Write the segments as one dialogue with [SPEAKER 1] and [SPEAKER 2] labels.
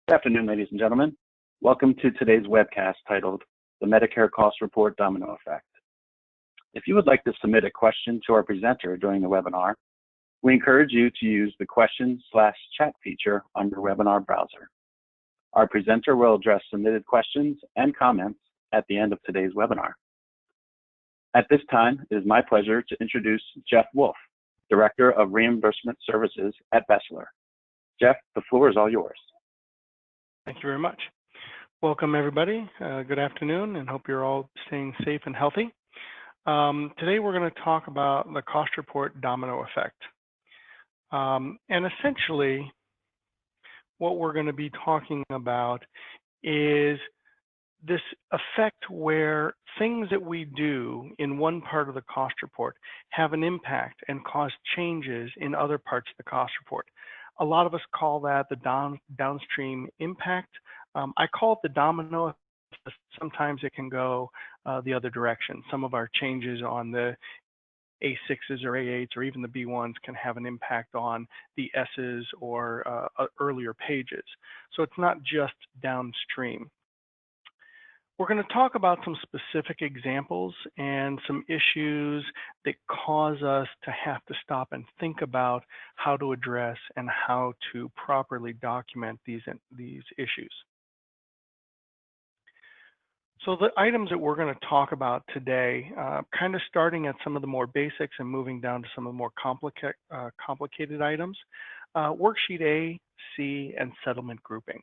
[SPEAKER 1] Good afternoon, ladies and gentlemen. Welcome to today's webcast titled The Medicare Cost Report Domino Effect. If you would like to submit a question to our presenter during the webinar, we encourage you to use the question/chat feature on your webinar browser. Our presenter will address submitted questions and comments at the end of today's webinar. At this time, it is my pleasure to introduce Jeff Wolf, Director of Reimbursement Services at BESLER. Jeff, the floor is all yours.
[SPEAKER 2] Thank you very much. Welcome, everybody. Good afternoon, and hope you're all staying safe and healthy. Today, we're going to talk about the cost report domino effect. And essentially, what we're going to be talking about is this effect where things that we do in one part of the cost report have an impact and cause changes in other parts of the cost report. A lot of us call that the downstream impact. I call it the domino. Sometimes it can go the other direction. Some of our changes on the A6s or A8s or even the B1s can have an impact on the S's or earlier pages. So it's not just downstream. We're going to talk about some specific examples and some issues that cause us to have to stop and think about how to address and how to properly document these issues. So the items that we're going to talk about today, kind of starting at some of the more basics and moving down to some of the more complicated items, Worksheet A, C, and settlement groupings,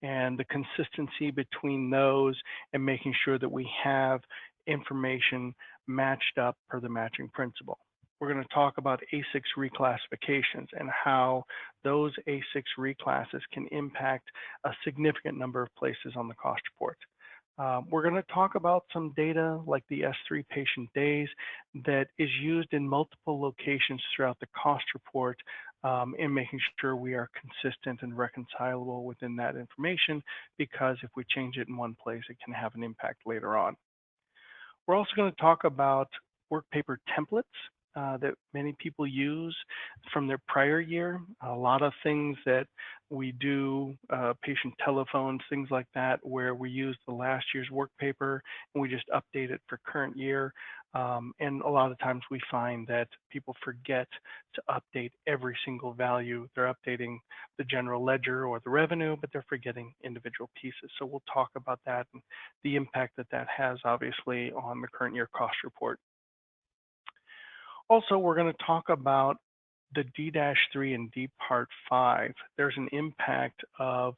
[SPEAKER 2] and the consistency between those and making sure that we have information matched up per the matching principle. We're going to talk about A6 reclassifications and how those A6 reclasses can impact a significant number of places on the cost report. We're going to talk about some data like the S3 patient days that is used in multiple locations throughout the cost report in making sure we are consistent and reconcilable within that information, because if we change it in one place, it can have an impact later on. We're also going to talk about work paper templates that many people use from their prior year. A lot of things that we do, patient telephones, things like that, where we use the last year's work paper and we just update it for current year. And a lot of times we find that people forget to update every single value. They're updating the general ledger or the revenue, but they're forgetting individual pieces. So we'll talk about that and the impact that that has, obviously, on the current year cost report. Also, we're going to talk about the D-3 and D Part 5. There's an impact of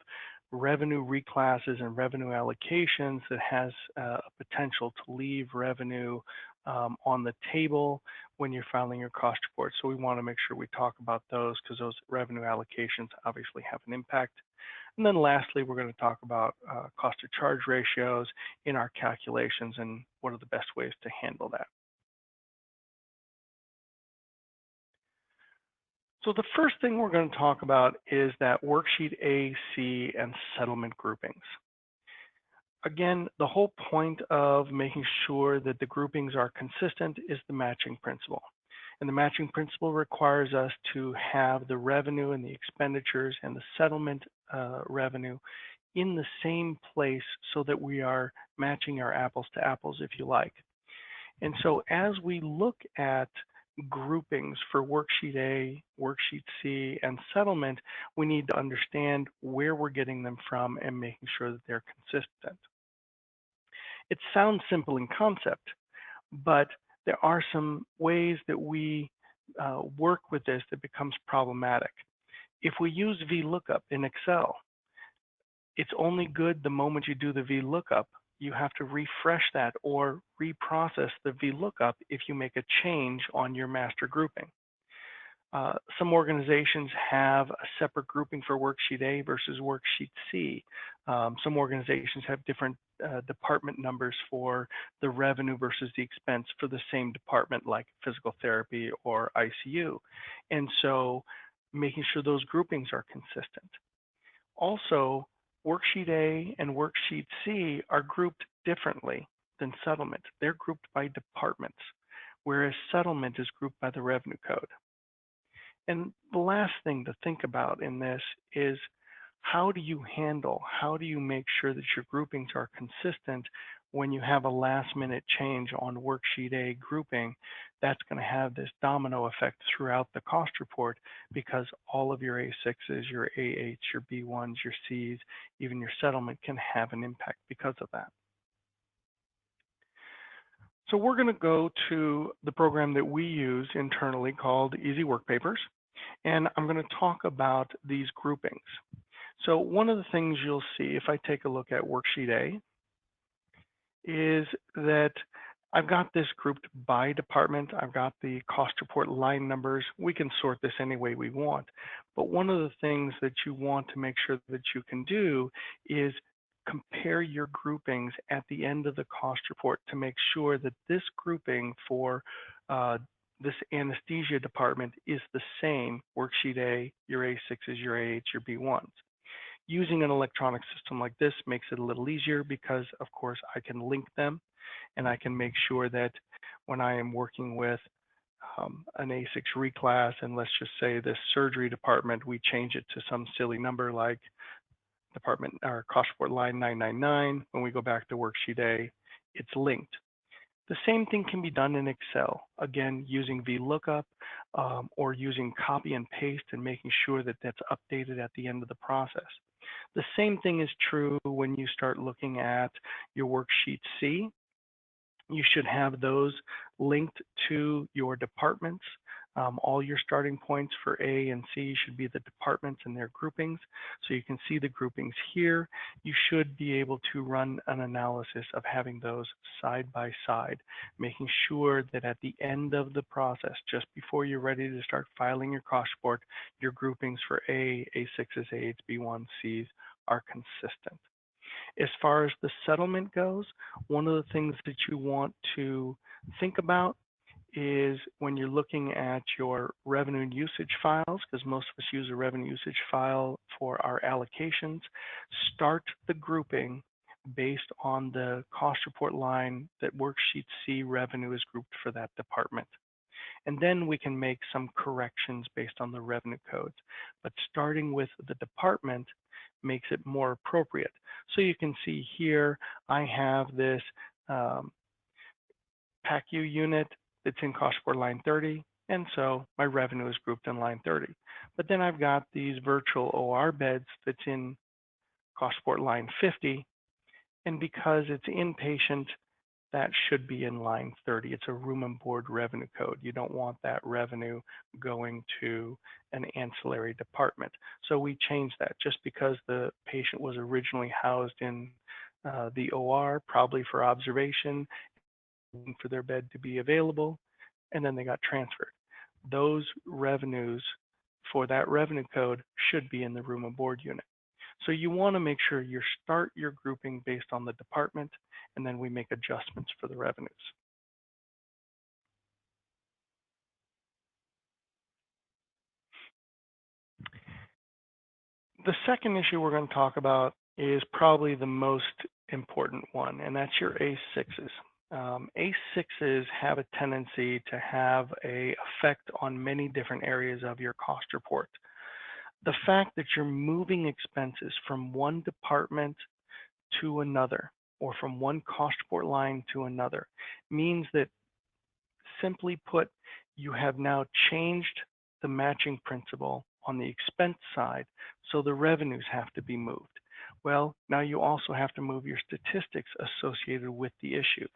[SPEAKER 2] revenue reclasses and revenue allocations that has a potential to leave revenue on the table when you're filing your cost report. So we want to make sure we talk about those, because those revenue allocations obviously have an impact. And then lastly, we're going to talk about cost to charge ratios in our calculations and what are the best ways to handle that. So the first thing we're going to talk about is that Worksheet A, C, and settlement groupings. Again, the whole point of making sure that the groupings are consistent is the matching principle. And the matching principle requires us to have the revenue and the expenditures and the settlement revenue in the same place so that we are matching our apples to apples, if you like. And so as we look at groupings for Worksheet A, Worksheet C, and settlement, we need to understand where we're getting them from and making sure that they're consistent. It sounds simple in concept, but there are some ways that we work with this that becomes problematic. If we use VLOOKUP in Excel, it's only good the moment you do the VLOOKUP. You have to refresh that or reprocess the VLOOKUP if you make a change on your master grouping. Some organizations have a separate grouping for Worksheet A versus Worksheet C. Some organizations have different department numbers for the revenue versus the expense for the same department, like physical therapy or ICU. And so making sure those groupings are consistent. Also, Worksheet A and Worksheet C are grouped differently than settlement. They're grouped by departments, whereas settlement is grouped by the revenue code. And the last thing to think about in this is how do you make sure that your groupings are consistent when you have a last minute change on Worksheet A grouping? That's going to have this domino effect throughout the cost report, because all of your A6s, your A8s, your B1s, your Cs, even your settlement can have an impact because of that. So we're going to go to the program that we use internally called Easy Work Papers, and I'm going to talk about these groupings. So one of the things you'll see if I take a look at Worksheet A is that I've got this grouped by department. I've got the cost report line numbers. We can sort this any way we want. But one of the things that you want to make sure that you can do is compare your groupings at the end of the cost report to make sure that this grouping for this anesthesia department is the same, Worksheet A, your A6s, your A8s, your B1s. Using an electronic system like this makes it a little easier because, of course, I can link them, and I can make sure that when I am working with an A6 reclass, and let's just say this surgery department, we change it to some silly number like department or cost report line 999. When we go back to Worksheet A, it's linked. The same thing can be done in Excel, again, using VLOOKUP or using copy and paste and making sure that that's updated at the end of the process. The same thing is true when you start looking at your Worksheet C. You should have those linked to your departments. All your starting points for A and C should be the departments and their groupings. So you can see the groupings here. You should be able to run an analysis of having those side by side, making sure that at the end of the process, just before you're ready to start filing your cost report, your groupings for A, A6s, A8s, B1s, Cs are consistent. As far as the settlement goes, one of the things that you want to think about is when you're looking at your revenue and usage files, because most of us use a revenue usage file for our allocations, start the grouping based on the cost report line that Worksheet C revenue is grouped for that department. And then we can make some corrections based on the revenue codes. But starting with the department makes it more appropriate. So you can see here, I have this PACU unit that's in cost report line 30, and so my revenue is grouped in line 30. But then I've got these virtual OR beds that's in cost report line 50, and because it's inpatient, that should be in line 30. It's a room and board revenue code. You don't want that revenue going to an ancillary department. So we changed that just because the patient was originally housed in the OR, probably for observation, for their bed to be available, and then they got transferred. Those revenues for that revenue code should be in the room and board unit. So you want to make sure you start your grouping based on the department, and then we make adjustments for the revenues. The second issue we're going to talk about is probably the most important one, and that's your A6s. A6s have a tendency to have an effect on many different areas of your cost report. The fact that you're moving expenses from one department to another, or from one cost report line to another, means that, simply put, you have now changed the matching principle on the expense side, so the revenues have to be moved. Well, now you also have to move your statistics associated with the issue.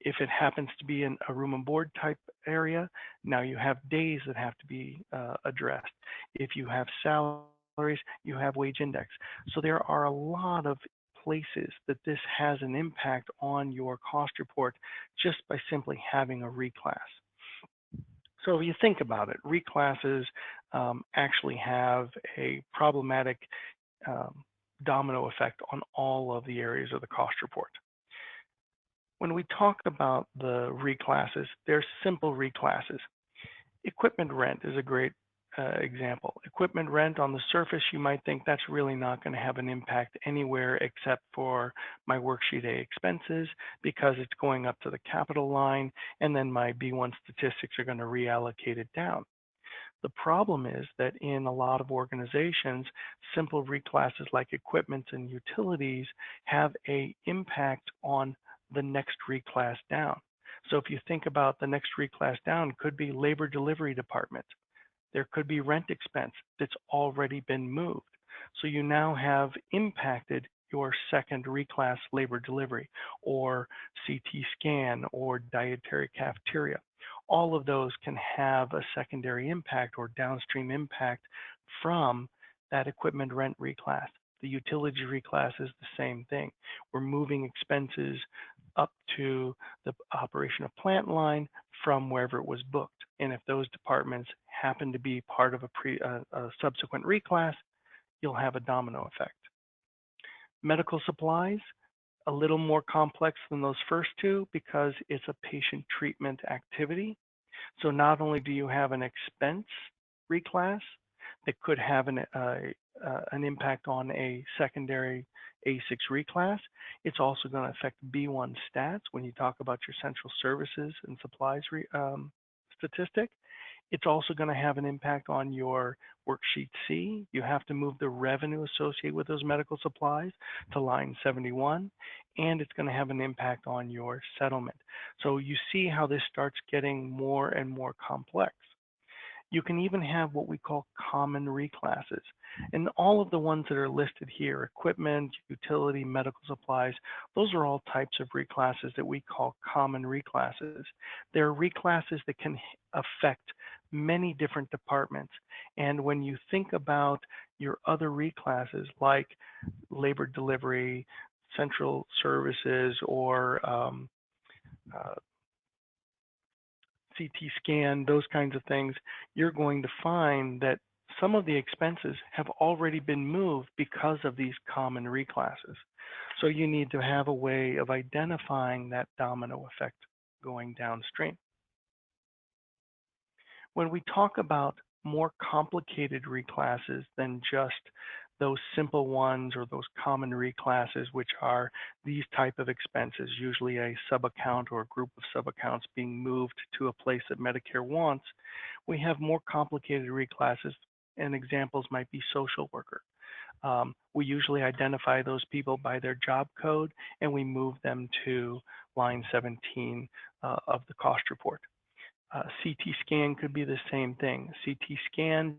[SPEAKER 2] If it happens to be in a room and board type area, now you have days that have to be addressed. If you have salaries, you have wage index. So there are a lot of places that this has an impact on your cost report just by simply having a reclass. So if you think about it, reclasses actually have a problematic domino effect on all of the areas of the cost report. When we talk about the reclasses, they're simple reclasses. Equipment rent is a great example. Equipment rent, on the surface, you might think that's really not going to have an impact anywhere except for my Worksheet A expenses, because it's going up to the capital line, and then my B1 statistics are going to reallocate it down. The problem is that in a lot of organizations, simple reclasses like equipment and utilities have an impact on the next reclass down. So if you think about the next reclass down, could be labor delivery department. There could be rent expense that's already been moved. So you now have impacted your second reclass labor delivery or CT scan or dietary cafeteria. All of those can have a secondary impact or downstream impact from that equipment rent reclass. The utility reclass is the same thing. We're moving expenses up to the operation of plant line from wherever it was booked. And if those departments happen to be part of a subsequent reclass, you'll have a domino effect. Medical supplies, a little more complex than those first two because it's a patient treatment activity. So not only do you have an expense reclass that could have an impact on a secondary A6 reclass, it's also going to affect B1 stats when you talk about your central services and supplies statistic. It's also going to have an impact on your worksheet C. You have to move the revenue associated with those medical supplies to line 71, and it's going to have an impact on your settlement. So you see how this starts getting more and more complex. You can even have what we call common reclasses. And all of the ones that are listed here, equipment, utility, medical supplies, those are all types of reclasses that we call common reclasses. They're reclasses that can affect many different departments. And when you think about your other reclasses like labor delivery, central services, or CT scan, those kinds of things, you're going to find that some of the expenses have already been moved because of these common reclasses. So you need to have a way of identifying that domino effect going downstream. When we talk about more complicated reclasses than just those simple ones or those common reclasses, which are these type of expenses, usually a sub-account or a group of sub-accounts being moved to a place that Medicare wants, we have more complicated reclasses, and examples might be social worker. We usually identify those people by their job code, and we move them to line 17 of the cost report. CT scan could be the same thing. CT scan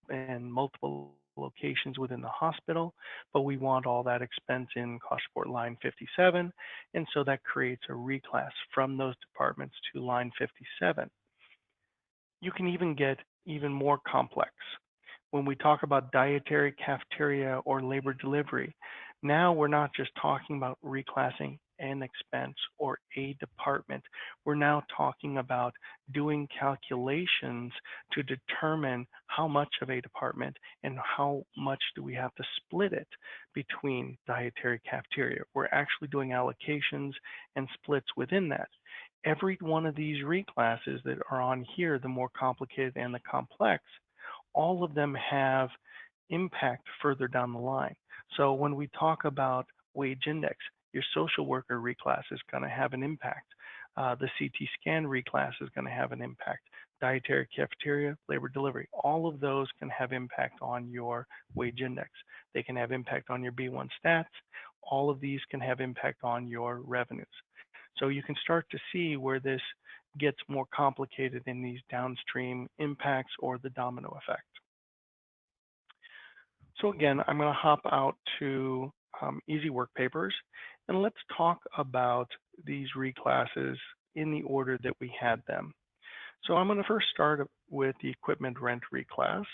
[SPEAKER 2] and multiple locations within the hospital, but we want all that expense in cost report line 57, and so that creates a reclass from those departments to line 57. You can even get even more complex. When we talk about dietary, cafeteria, or labor delivery, now we're not just talking about reclassing an expense or a department. We're now talking about doing calculations to determine how much of a department and how much do we have to split it between dietary, cafeteria. We're actually doing allocations and splits within that. Every one of these reclasses that are on here, the more complicated and the complex, all of them have impact further down the line. So when we talk about wage index, your social worker reclass is going to have an impact. The CT scan reclass is going to have an impact. Dietary, cafeteria, labor delivery, all of those can have impact on your wage index. They can have impact on your B1 stats. All of these can have impact on your revenues. So you can start to see where this gets more complicated in these downstream impacts or the domino effect. So again, I'm going to hop out to easy work papers, and let's talk about these reclasses in the order that we had them. So I'm going to first start with the equipment rent reclass.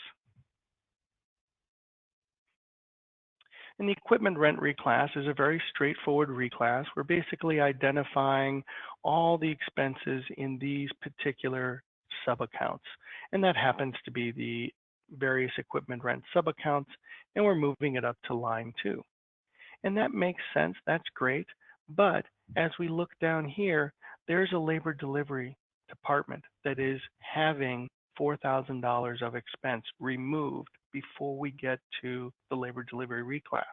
[SPEAKER 2] And the equipment rent reclass is a very straightforward reclass. We're basically identifying all the expenses in these particular sub-accounts. And that happens to be the various equipment rent sub-accounts, and we're moving it up to line 2. And that makes sense, that's great. But as we look down here, there's a labor delivery department that is having $4,000 of expense removed before we get to the labor delivery reclass.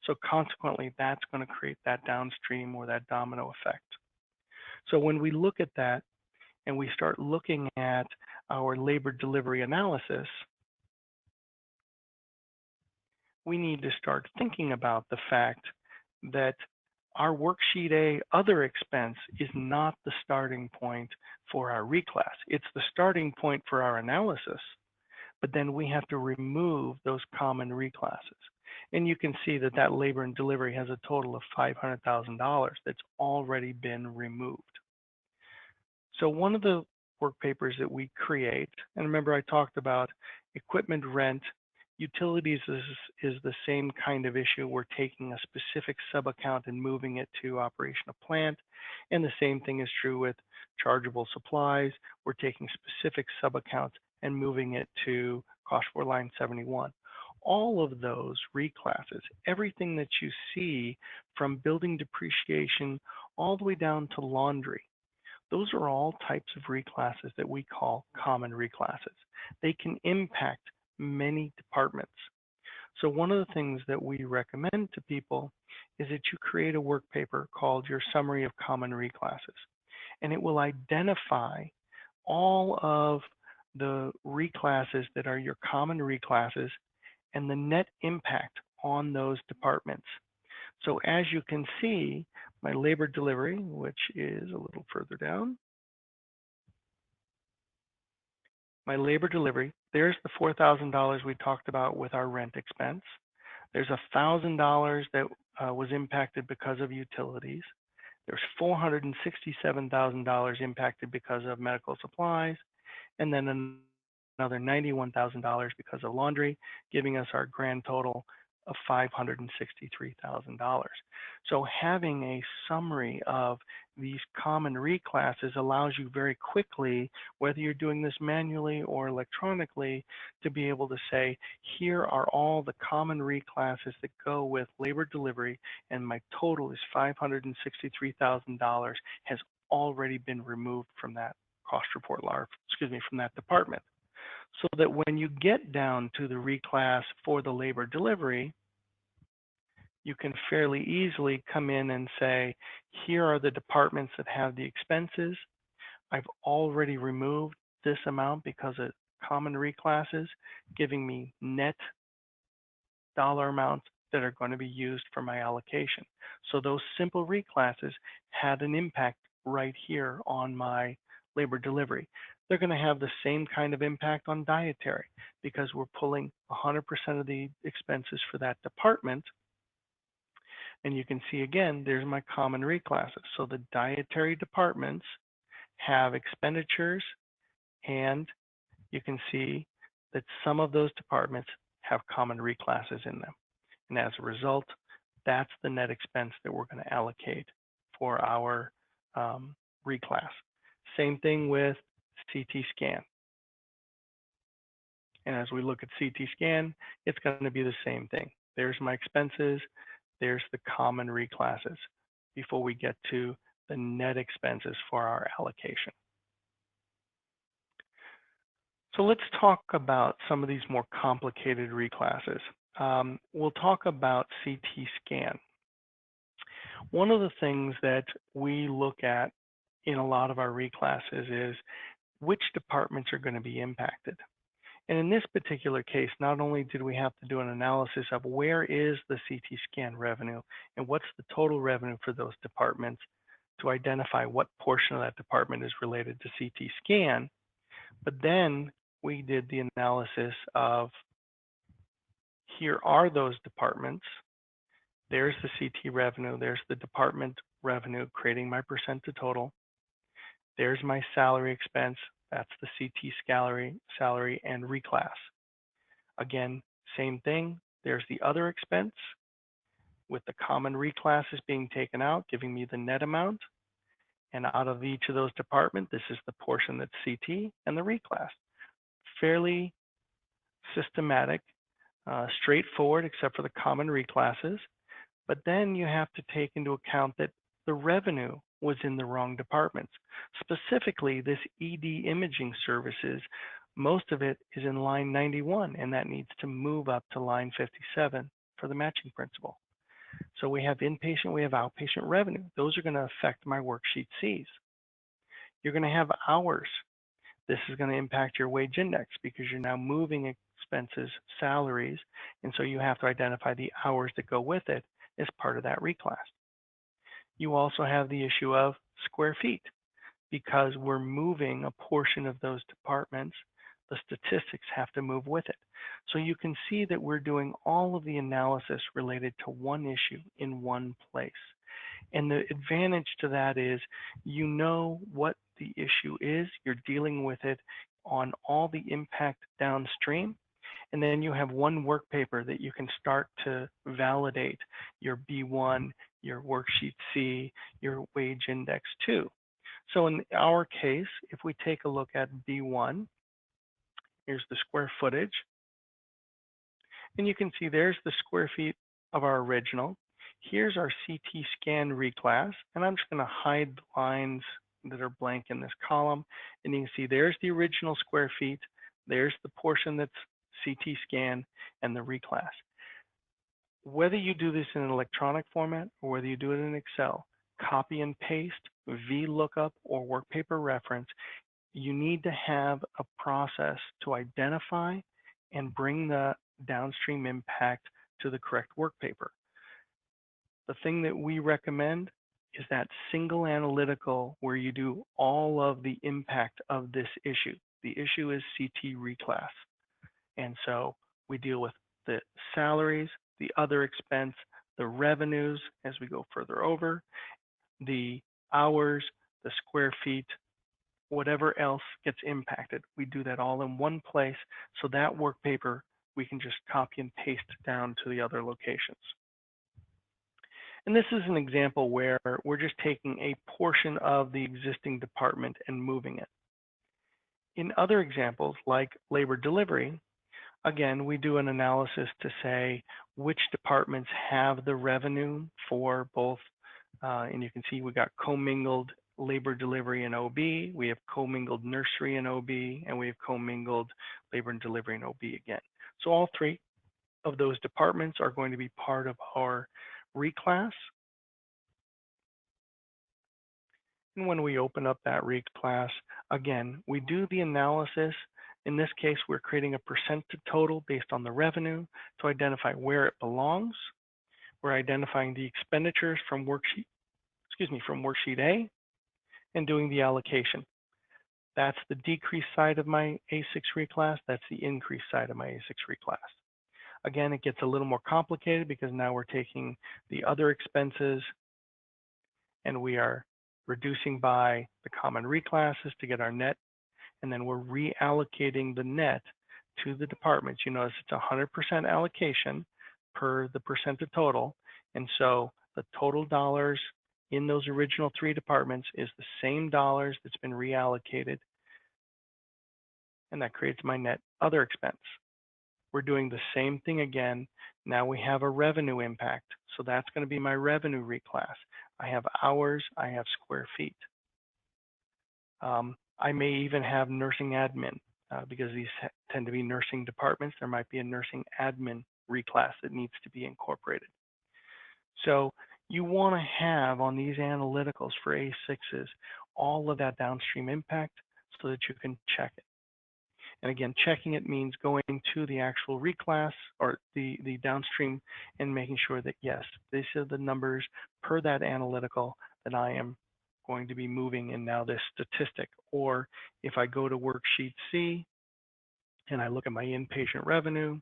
[SPEAKER 2] So consequently, that's going to create that downstream or that domino effect. So when we look at that, and we start looking at our labor delivery analysis, we need to start thinking about the fact that our Worksheet A other expense is not the starting point for our reclass. It's the starting point for our analysis, but then we have to remove those common reclasses. And you can see that that labor and delivery has a total of $500,000 that's already been removed. So one of the work papers that we create, and remember I talked about equipment rent, utilities is the same kind of issue. We're taking a specific sub-account and moving it to operation of plant. And the same thing is true with chargeable supplies. We're taking specific sub-accounts and moving it to cost for line 71. All of those reclasses, everything that you see from building depreciation all the way down to laundry, those are all types of reclasses that we call common reclasses. They can impact many departments. So one of the things that we recommend to people is that you create a work paper called your Summary of Common Reclasses. And it will identify all of the reclasses that are your common reclasses and the net impact on those departments. So as you can see, my labor delivery, which is a little further down, my labor delivery, there's the $4,000 we talked about with our rent expense. There's $1,000 that was impacted because of utilities. There's $467,000 impacted because of medical supplies, and then another $91,000 because of laundry, giving us our grand total of $563,000. So having a summary of these common reclasses allows you very quickly, whether you're doing this manually or electronically, to be able to say, here are all the common reclasses that go with labor delivery, and my total is $563,000 has already been removed from that cost report, from that department. So that when you get down to the reclass for the labor delivery, you can fairly easily come in and say, here are the departments that have the expenses. I've already removed this amount because of common reclasses, giving me net dollar amounts that are going to be used for my allocation. So those simple reclasses had an impact right here on my labor delivery. They're going to have the same kind of impact on dietary because we're pulling 100% of the expenses for that department. And you can see again, there's my common reclasses. So the dietary departments have expenditures, and you can see that some of those departments have common reclasses in them. And as a result, that's the net expense that we're going to allocate for our reclass. Same thing with CT scan. And as we look at CT scan, it's going to be the same thing. There's my expenses, there's the common reclasses before we get to the net expenses for our allocation. So let's talk about some of these more complicated reclasses. We'll talk about CT scan. One of the things that we look at in a lot of our reclasses is which departments are going to be impacted. And in this particular case, not only did we have to do an analysis of where is the CT scan revenue and what's the total revenue for those departments to identify what portion of that department is related to CT scan, but then we did the analysis of here are those departments. There's the CT revenue. There's the department revenue, creating my percent to total. There's my salary expense. That's the CT salary and reclass. Again, same thing. There's the other expense with the common reclasses being taken out, giving me the net amount. And out of each of those departments, this is the portion that's CT and the reclass. Fairly systematic, straightforward, except for the common reclasses. But then you have to take into account that the revenue was in the wrong departments. Specifically, this ED imaging services, most of it is in line 91, and that needs to move up to line 57 for the matching principle. So we have inpatient, we have outpatient revenue. Those are going to affect my worksheet Cs. You're going to have hours. This is going to impact your wage index because you're now moving expenses, salaries, and so you have to identify the hours that go with it as part of that reclass. You also have the issue of square feet because we're moving a portion of those departments. The statistics have to move with it. So you can see that we're doing all of the analysis related to one issue in one place. And the advantage to that is you know what the issue is, you're dealing with it on all the impact downstream, and then you have one work paper that you can start to validate your B1, your worksheet C, your wage index 2. So in our case, if we take a look at B1, here's the square footage, and you can see there's the square feet of our original. Here's our CT scan reclass, and I'm just going to hide the lines that are blank in this column, and you can see there's the original square feet, there's the portion that's CT scan, and the reclass. Whether you do this in an electronic format or whether you do it in Excel, copy and paste, VLOOKUP, or work paper reference, you need to have a process to identify and bring the downstream impact to the correct work paper. The thing that we recommend is that single analytical where you do all of the impact of this issue. The issue is CT reclass. And so we deal with the salaries, the other expense, the revenues as we go further over, the hours, the square feet, whatever else gets impacted. We do that all in one place, so that work paper we can just copy and paste down to the other locations. And this is an example where we're just taking a portion of the existing department and moving it. In other examples, like labor delivery, again, we do an analysis to say which departments have the revenue for both, and you can see we got commingled labor delivery and OB, we have commingled nursery and OB, and we have commingled labor and delivery and OB again. So all three of those departments are going to be part of our reclass. And when we open up that reclass, again, we do the analysis. In this case, we're creating a percent to total based on the revenue to identify where it belongs. We're identifying the expenditures from worksheet A and doing the allocation. That's the decrease side of my A6 reclass. That's the increase side of my A6 reclass. Again, it gets a little more complicated because now we're taking the other expenses and we are reducing by the common reclasses to get our net, and then we're reallocating the net to the departments. You notice it's 100% allocation per the percent of total, and so the total dollars in those original three departments is the same dollars that's been reallocated, and that creates my net other expense. We're doing the same thing again. Now we have a revenue impact. So that's going to be my revenue reclass. I have hours, I have square feet. I may even have nursing admin because these tend to be nursing departments. There might be a nursing admin reclass that needs to be incorporated. So you want to have on these analyticals for A6s all of that downstream impact so that you can check it. And again, checking it means going to the actual reclass or the downstream and making sure that, yes, these are the numbers per that analytical that I am going to be moving in now this statistic. Or if I go to worksheet C and I look at my inpatient revenue,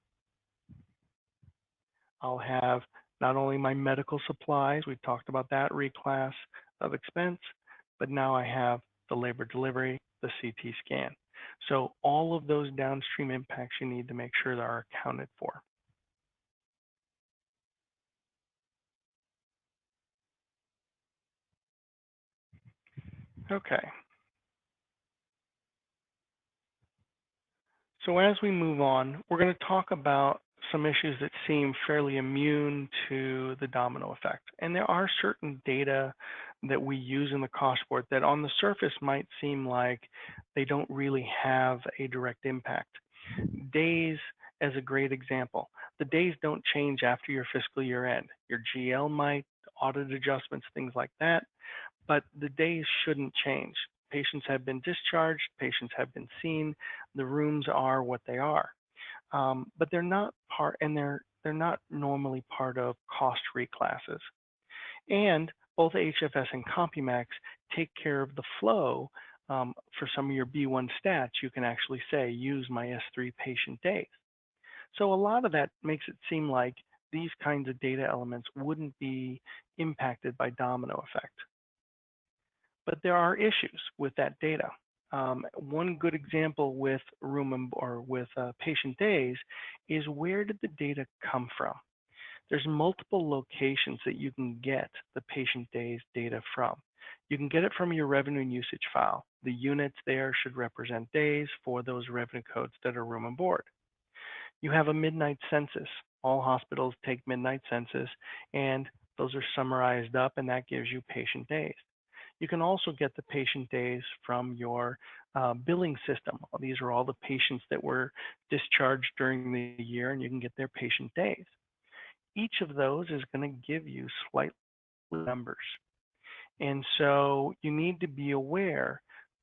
[SPEAKER 2] I'll have not only my medical supplies, we talked about that reclass of expense, but now I have the labor delivery, the CT scan. So all of those downstream impacts you need to make sure that are accounted for. Okay. So as we move on, we're going to talk about some issues that seem fairly immune to the domino effect. And there are certain data that we use in the cost report that on the surface might seem like they don't really have a direct impact. Days as a great example. The days don't change after your fiscal year end. Your GL might, audit adjustments, things like that, but the days shouldn't change. patients have been discharged, patients have been seen, the rooms are what they are. But they're not part, and they're not normally part of cost reclasses. And both HFS and CompuMax take care of the flow. For some of your B1 stats, you can actually say, use my S3 patient days. So a lot of that makes it seem like these kinds of data elements wouldn't be impacted by domino effect. But there are issues with that data. One good example with patient days is, where did the data come from? There's multiple locations that you can get the patient days data from. You can get it from your revenue and usage file. The units there should represent days for those revenue codes that are room and board. You have a midnight census. All hospitals take midnight census, and those are summarized up, and that gives you patient days. You can also get the patient days from your billing system. These are all the patients that were discharged during the year, and you can get their patient days. Each of those is going to give you slightly numbers. And so you need to be aware,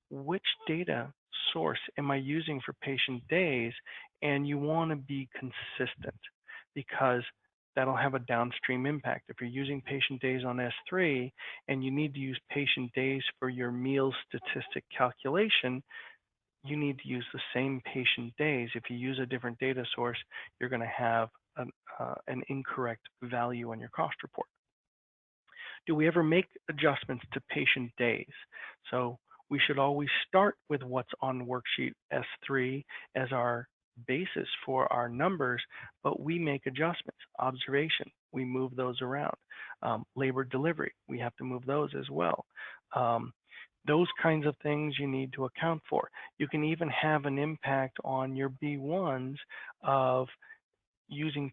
[SPEAKER 2] which data source am I using for patient days? And you want to be consistent, because that'll have a downstream impact. If you're using patient days on S3 and you need to use patient days for your meals statistic calculation, you need to use the same patient days. If you use a different data source, you're going to have an incorrect value on your cost report. Do we ever make adjustments to patient days? So we should always start with what's on worksheet S3 as our basis for our numbers, but we make adjustments. Observation, we move those around. Labor delivery, we have to move those as well. Those kinds of things you need to account for. You can even have an impact on your B1s of using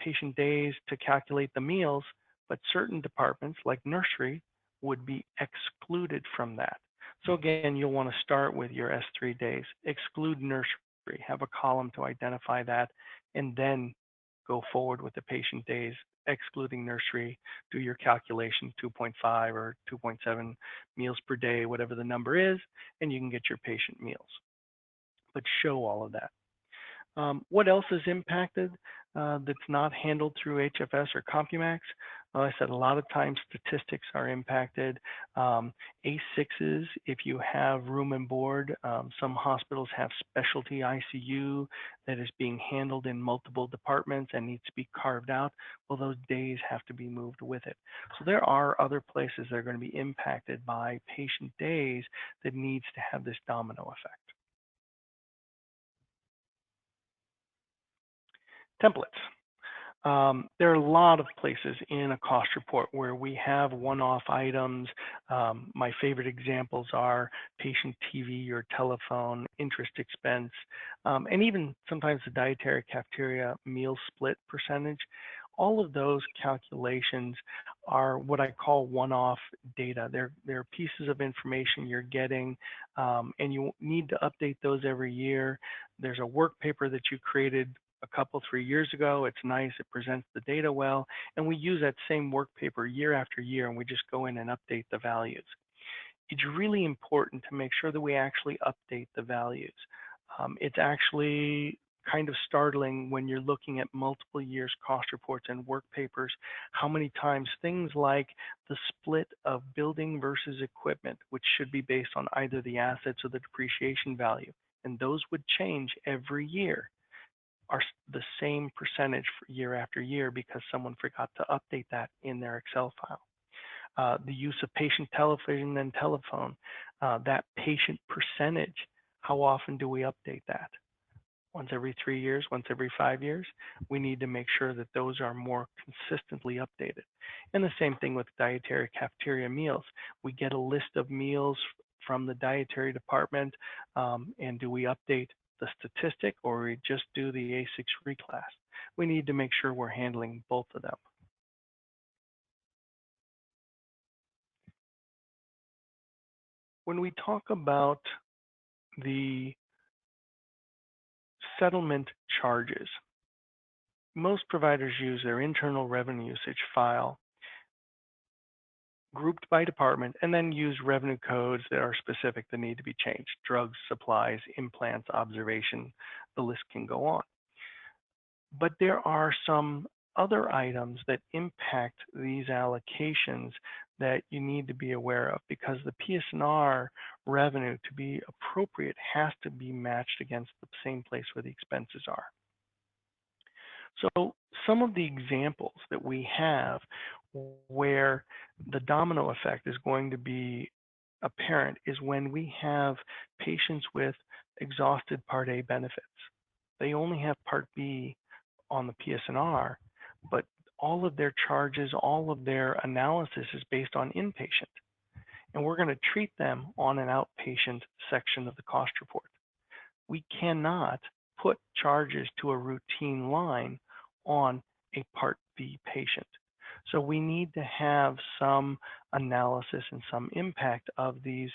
[SPEAKER 2] patient days to calculate the meals, but certain departments like nursery would be excluded from that. So again, you'll want to start with your S3 days, exclude nursery, have a column to identify that, and then go forward with the patient days, excluding nursery, do your calculation, 2.5 or 2.7 meals per day, whatever the number is, and you can get your patient meals. But show all of that. What else is impacted that's not handled through HFS or CompuMax? I said a lot of times statistics are impacted. A6s, if you have room and board, some hospitals have specialty ICU that is being handled in multiple departments and needs to be carved out. Well, those days have to be moved with it. So there are other places that are going to be impacted by patient days that needs to have this domino effect. Templates. There are a lot of places in a cost report where we have one-off items. My favorite examples are patient TV or telephone, interest expense, and even sometimes the dietary cafeteria meal split percentage. All of those calculations are what I call one-off data. They're pieces of information you're getting, and you need to update those every year. There's a work paper that you created a 3 years ago. It's nice, it presents the data well, and we use that same work paper year after year, and we just go in and update the values. It's really important to make sure that we actually update the values. It's actually kind of startling when you're looking at multiple years cost reports and work papers, how many times things like the split of building versus equipment, which should be based on either the assets or the depreciation value, and those would change every year, are the same percentage for year after year because someone forgot to update that in their Excel file. The use of patient television and telephone, that patient percentage, how often do we update that? Once every 3 years, once every 5 years? We need to make sure that those are more consistently updated. And the same thing with dietary cafeteria meals. We get a list of meals from the dietary department, and do we update the statistic, or we just do the A6 reclass? We need to make sure we're handling both of them. When we talk about the settlement charges, most providers use their internal revenue usage file. grouped by department, and then use revenue codes that are specific that need to be changed. Drugs, supplies, implants, observation, the list can go on. But there are some other items that impact these allocations that you need to be aware of, because the PS&R revenue, to be appropriate, has to be matched against the same place where the expenses are. So some of the examples that we have where the domino effect is going to be apparent is when we have patients with exhausted Part A benefits. They only have Part B on the PS&R, but all of their charges, all of their analysis is based on inpatient. And we're going to treat them on an outpatient section of the cost report. We cannot put charges to a routine line on a Part B patient. So we need to have some analysis and some impact of these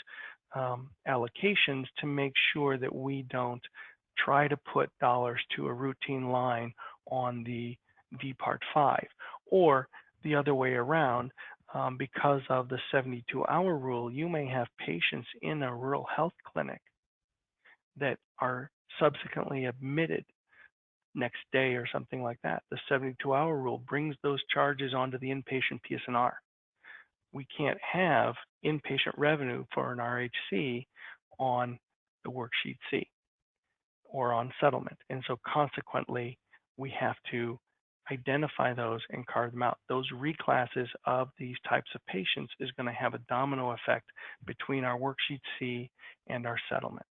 [SPEAKER 2] allocations to make sure that we don't try to put dollars to a routine line on the D Part 5, or the other way around. Because of the 72-hour rule, you may have patients in a rural health clinic that are subsequently admitted next day or something like that. The 72-hour rule brings those charges onto the inpatient PS&R. We can't have inpatient revenue for an RHC on the Worksheet C or on settlement. And so consequently, we have to identify those and carve them out. Those reclasses of these types of patients is going to have a domino effect between our Worksheet C and our settlement.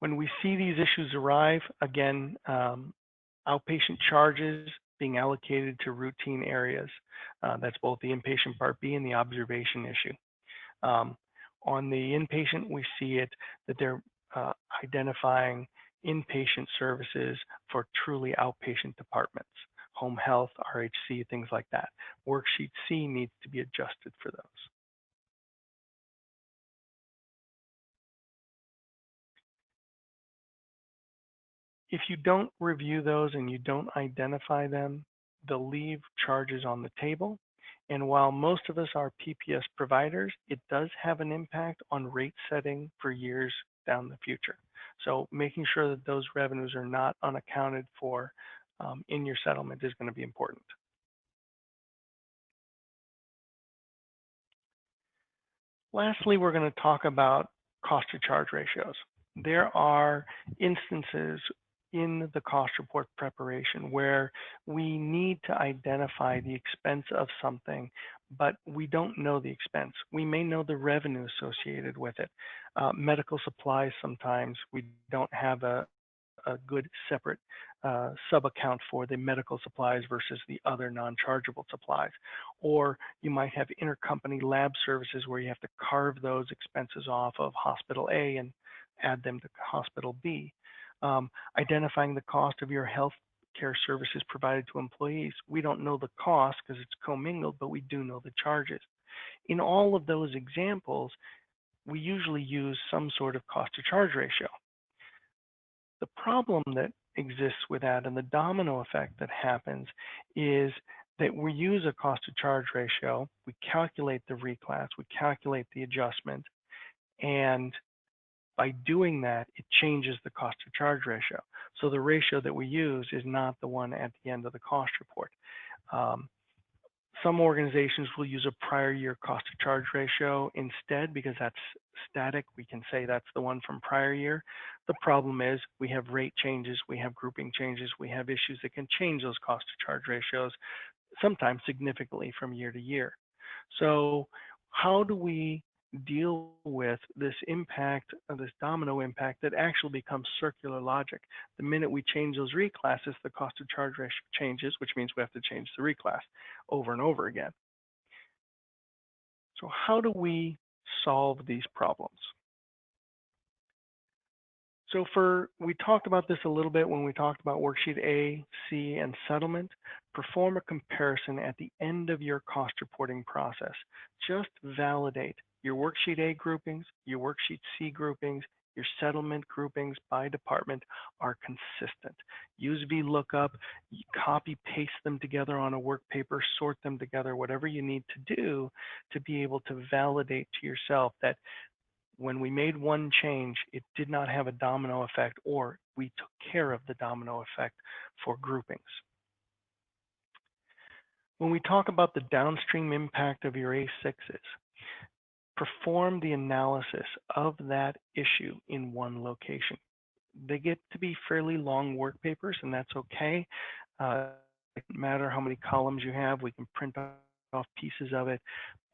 [SPEAKER 2] When we see these issues arrive, again, outpatient charges being allocated to routine areas. That's both the inpatient Part B and the observation issue. On the inpatient, we see it that they're identifying inpatient services for truly outpatient departments, home health, RHC, things like that. Worksheet C needs to be adjusted for those. If you don't review those and you don't identify them, they'll leave charges on the table. And while most of us are PPS providers, it does have an impact on rate setting for years down the future. So making sure that those revenues are not unaccounted for in your settlement is going to be important. Lastly, we're going to talk about cost to charge ratios. There are instances in the cost report preparation where we need to identify the expense of something, but we don't know the expense. We may know the revenue associated with it. Medical supplies, sometimes we don't have a good separate sub-account for the medical supplies versus the other non-chargeable supplies. Or you might have intercompany lab services where you have to carve those expenses off of hospital A and add them to hospital B. Identifying the cost of your health care services provided to employees. We don't know the cost because it's commingled, but we do know the charges. In all of those examples, we usually use some sort of cost to charge ratio. The problem that exists with that and the domino effect that happens is that we use a cost to charge ratio, we calculate the reclass, we calculate the adjustment, and by doing that, it changes the cost to charge ratio. So the ratio that we use is not the one at the end of the cost report. Some organizations will use a prior year cost to charge ratio instead because that's static. We can say that's the one from prior year. The problem is we have rate changes, we have grouping changes, we have issues that can change those cost to charge ratios, sometimes significantly from year to year. So how do we deal with this impact, this domino impact that actually becomes circular logic? The minute we change those reclasses, the cost to charge ratio changes, which means we have to change the reclass over and over again. So how do we solve these problems? So we talked about this a little bit when we talked about Worksheet A, C, and settlement. Perform a comparison at the end of your cost reporting process. Just validate your Worksheet A groupings, your Worksheet C groupings, your settlement groupings by department are consistent. Use VLOOKUP, copy paste them together on a work paper, sort them together, whatever you need to do to be able to validate to yourself that when we made one change, it did not have a domino effect, or we took care of the domino effect for groupings. When we talk about the downstream impact of your A6s, perform the analysis of that issue in one location. They get to be fairly long work papers, and that's okay. It doesn't matter how many columns you have, we can print off pieces of it.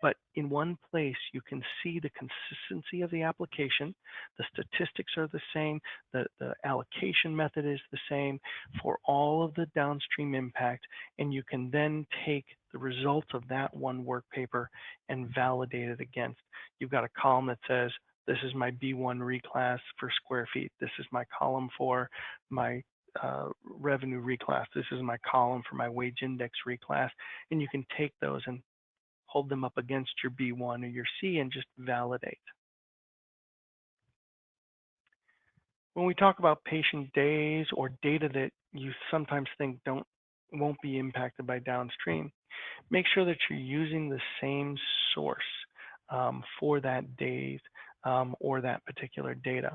[SPEAKER 2] But in one place, you can see the consistency of the application. The statistics are the same. The allocation method is the same for all of the downstream impact. And you can then take the results of that one work paper and validate it against. You've got a column that says, this is my B1 reclass for square feet. This is my column for my revenue reclass. This is my column for my wage index reclass. And you can take those and hold them up against your B1 or your C and just validate. When we talk about patient days or data that you sometimes think won't be impacted by downstream, make sure that you're using the same source for that days or that particular data.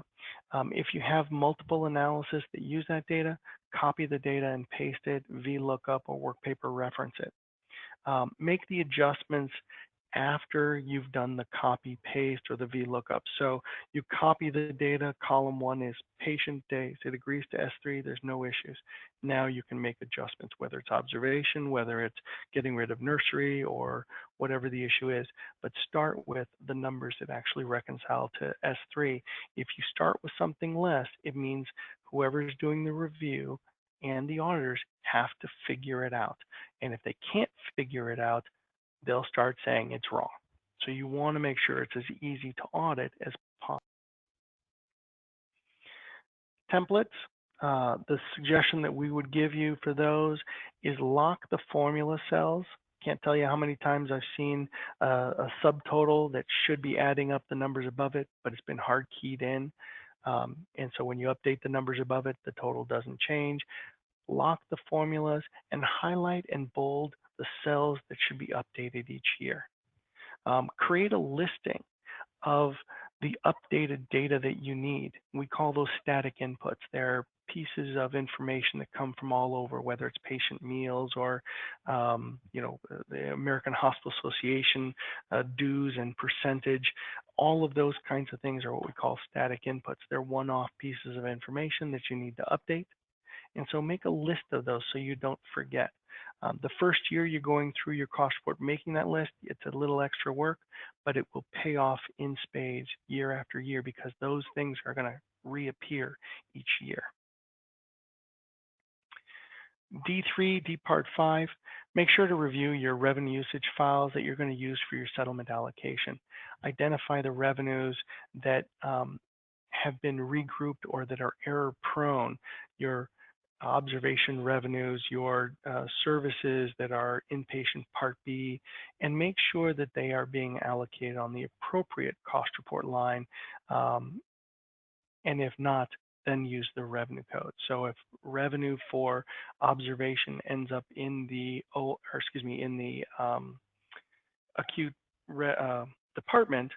[SPEAKER 2] If you have multiple analysis that use that data, copy the data and paste it, VLOOKUP or work paper reference it. Make the adjustments after you've done the copy paste or the VLOOKUP. So you copy the data, column 1 is patient days, it agrees to S3, there's no issues. Now you can make adjustments, whether it's observation, whether it's getting rid of nursery or whatever the issue is, but start with the numbers that actually reconcile to S3. If you start with something less, it means whoever's doing the review and the auditors have to figure it out. And if they can't figure it out, they'll start saying it's wrong. So you want to make sure it's as easy to audit as possible. Templates, the suggestion that we would give you for those is lock the formula cells. Can't tell you how many times I've seen a subtotal that should be adding up the numbers above it, but it's been hard keyed in. And so when you update the numbers above it, the total doesn't change. Lock the formulas and highlight and bold the cells that should be updated each year. Create a listing of the updated data that you need. We call those static inputs. They're pieces of information that come from all over, whether it's patient meals or the American Hospital Association dues and percentage. All of those kinds of things are what we call static inputs. They're one-off pieces of information that you need to update. And so make a list of those so you don't forget. The first year you're going through your cost report, making that list, it's a little extra work, but it will pay off in spades year after year because those things are going to reappear each year. D3, D Part 5, make sure to review your revenue usage files that you're going to use for your settlement allocation. Identify the revenues that have been regrouped or that are error prone, your observation revenues, your services that are inpatient Part B, and make sure that they are being allocated on the appropriate cost report line. And if not, then use the revenue code. So if revenue for observation ends up in the acute department,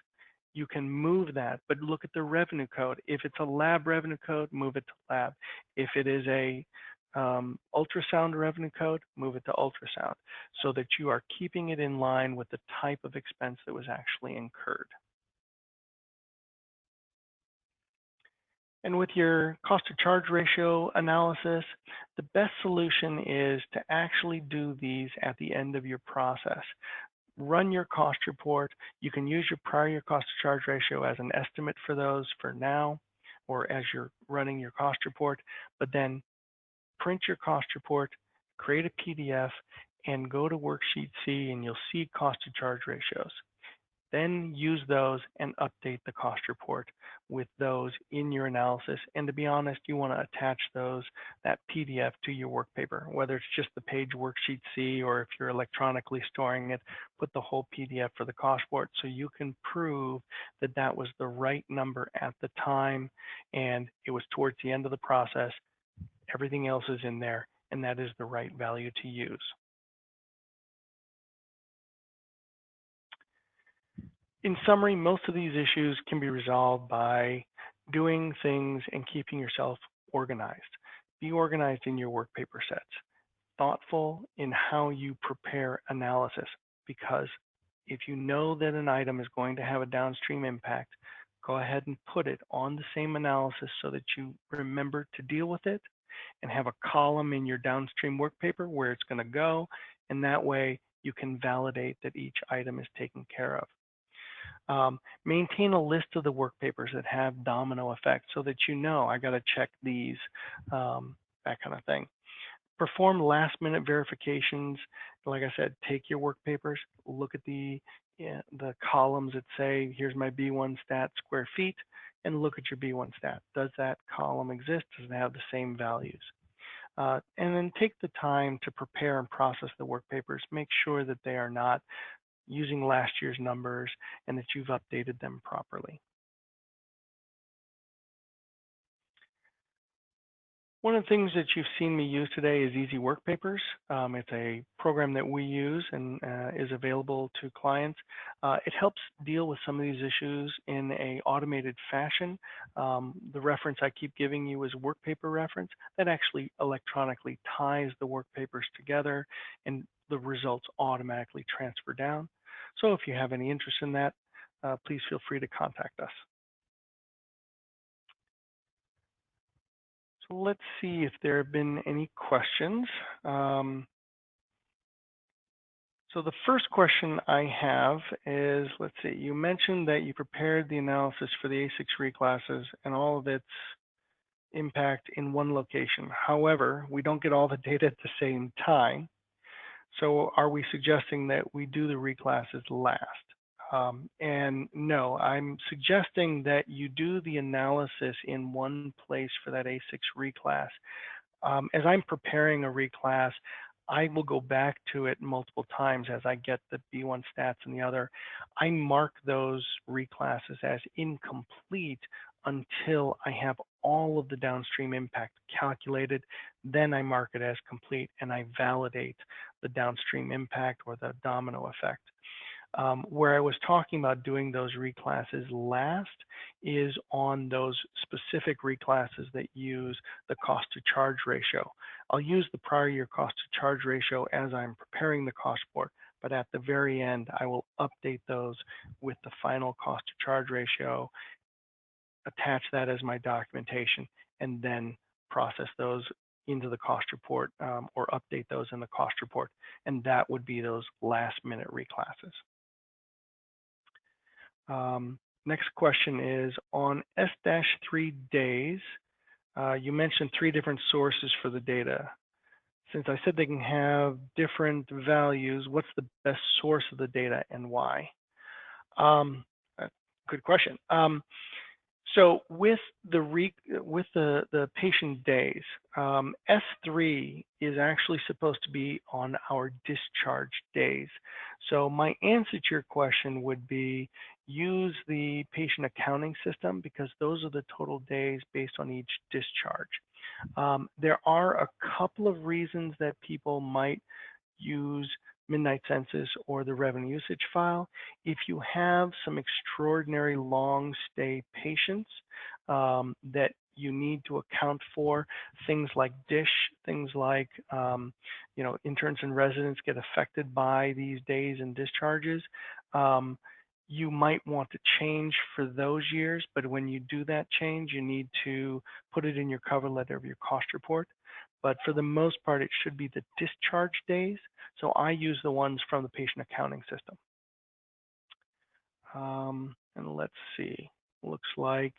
[SPEAKER 2] you can move that, but look at the revenue code. If it's a lab revenue code, move it to lab. If it is a ultrasound revenue code, move it to ultrasound, so that you are keeping it in line with the type of expense that was actually incurred. And with your cost to charge ratio analysis, the best solution is to actually do these at the end of your process. Run your cost report. You can use your prior year cost to charge ratio as an estimate for those for now, or as you're running your cost report, but then print your cost report, create a PDF, and go to Worksheet C, and you'll see cost to charge ratios. Then use those and update the cost report with those in your analysis. And to be honest, you want to attach that PDF to your work paper, whether it's just the page Worksheet C, or if you're electronically storing it, put the whole PDF for the cost report so you can prove that that was the right number at the time and it was towards the end of the process. Everything else is in there and that is the right value to use. In summary, most of these issues can be resolved by doing things and keeping yourself organized. Be organized in your work paper sets. Thoughtful in how you prepare analysis, because if you know that an item is going to have a downstream impact, go ahead and put it on the same analysis so that you remember to deal with it and have a column in your downstream work paper where it's going to go, and that way you can validate that each item is taken care of. Maintain a list of the work papers that have domino effects so that you know, I got to check these, that kind of thing. Perform last minute verifications. Like I said, take your work papers, look at the columns that say, here's my B1 stat square feet, and look at your B1 stat. Does that column exist? Does it have the same values? And then take the time to prepare and process the work papers. Make sure that they are not using last year's numbers and that you've updated them properly. One of the things that you've seen me use today is Easy Work Papers. It's a program that we use and is available to clients. It helps deal with some of these issues in an automated fashion. The reference I keep giving you is work paper reference. That actually electronically ties the work papers together and the results automatically transfer down. So if you have any interest in that, please feel free to contact us. So let's see if there have been any questions. So the first question I have is, let's see, you mentioned that you prepared the analysis for the A6 reclasses and all of its impact in one location. However, we don't get all the data at the same time. So are we suggesting that we do the reclasses last? And no, I'm suggesting that you do the analysis in one place for that A6 reclass. As I'm preparing a reclass, I will go back to it multiple times as I get the B1 stats and the other. I mark those reclasses as incomplete until I have all of the downstream impact calculated. Then I mark it as complete and I validate the downstream impact or the domino effect. Where I was talking about doing those reclasses last is on those specific reclasses that use the cost to charge ratio. I'll use the prior year cost to charge ratio as I'm preparing the cost report, but at the very end, I will update those with the final cost to charge ratio, attach that as my documentation, and then process those into the cost report or update those in the cost report. And that would be those last minute reclasses. Next question is on S-3 days, you mentioned 3 different sources for the data. Since I said they can have different values, what's the best source of the data and why? Good question. So with the patient days, S3 is actually supposed to be on our discharge days. So my answer to your question would be use the patient accounting system because those are the total days based on each discharge. There are a couple of reasons that people might use Midnight Census or the revenue usage file. If you have some extraordinary long stay patients that you need to account for, things like DISH, things like interns and residents get affected by these days and discharges. You might want to change for those years, but when you do that change, you need to put it in your cover letter of your cost report. But for the most part, it should be the discharge days. So I use the ones from the patient accounting system. And let's see, looks like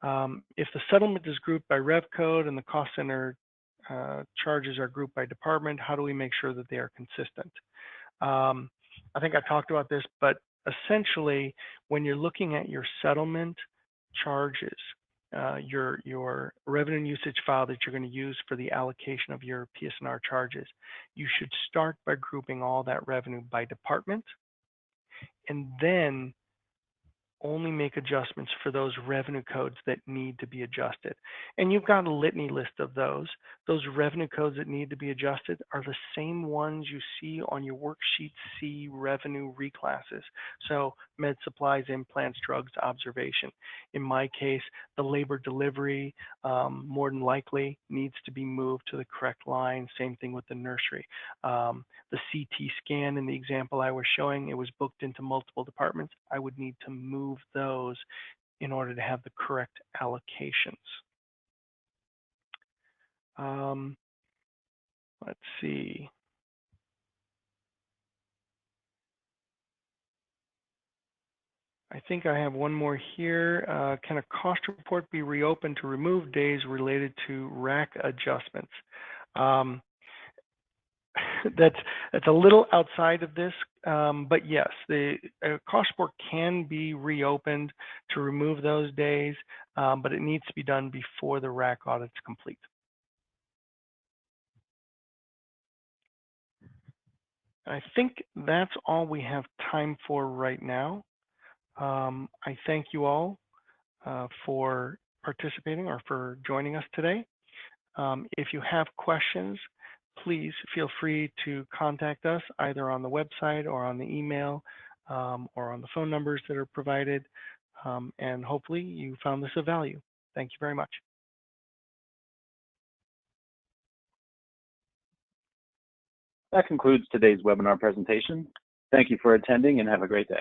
[SPEAKER 2] if the settlement is grouped by rev code and the cost center charges are grouped by department, how do we make sure that they are consistent? I think I talked about this, but essentially, when you're looking at your settlement charges, your revenue and usage file that you're going to use for the allocation of your PS&R charges, you should start by grouping all that revenue by department, and then only make adjustments for those revenue codes that need to be adjusted. And you've got a litany list of those. Those revenue codes that need to be adjusted are the same ones you see on your Worksheet C revenue reclasses. So med supplies, implants, drugs, observation. In my case, the labor delivery more than likely needs to be moved to the correct line. Same thing with the nursery. The CT scan in the example I was showing, it was booked into multiple departments. I would need to move those in order to have the correct allocations. Let's see. I think I have one more here. Can a cost report be reopened to remove days related to rack adjustments? That's a little outside of this, but yes, the cost report can be reopened to remove those days, but it needs to be done before the rack audit's complete. I think that's all we have time for right now. I thank you all for participating or for joining us today. If you have questions, please feel free to contact us either on the website or on the email or on the phone numbers that are provided. And hopefully you found this of value. Thank you very much.
[SPEAKER 1] That concludes today's webinar presentation. Thank you for attending and have a great day.